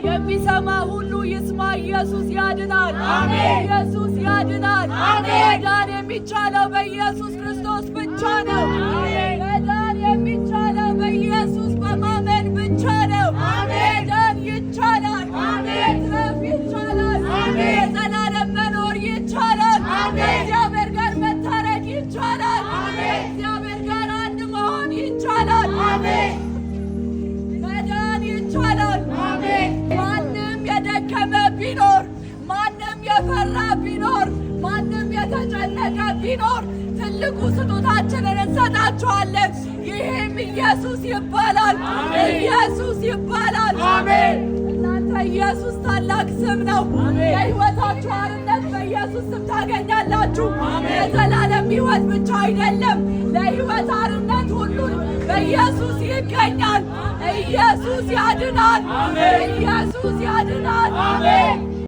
የሚሰማ ሁሉ ይስማ። ኢየሱስ ያድናል። ኢየሱስ ያድናል። መዳን የሚቻለው በኢየሱስ ክርስቶስ ብቻ ነው። መዳን የሚቻለው በኢየሱስ በማመን ብቻ ነው። መዳን ይቻላል። መትረፍ ይቻላል። የዘላለም መኖር ይቻላል። ከእግዚአብሔር ጋር መታረቅ ይቻላል። ከእግዚአብሔር ጋር አንድ መሆን ይቻላል። መዳን ይቻላል። ማንም የደከመ ቢኖር፣ ማንም የፈራ ቢኖር፣ ማንም የተጨነቀ ቢኖር ትልቁ ስጦታችንን እንሰጣችኋለን። ይህም ኢየሱስ ይባላል። ኢየሱስ ይባላል። እናንተ ኢየሱስ ታላቅ ስም ነው። የሕይወታችሁ አርነት በኢየሱስ ስም ታገኛላችሁ። የዘላለም ሕይወት ብቻ አይደለም፣ ለሕይወት አርነት ሁሉን በኢየሱስ ይገኛል። ኢየሱስ ያድናል። ኢየሱስ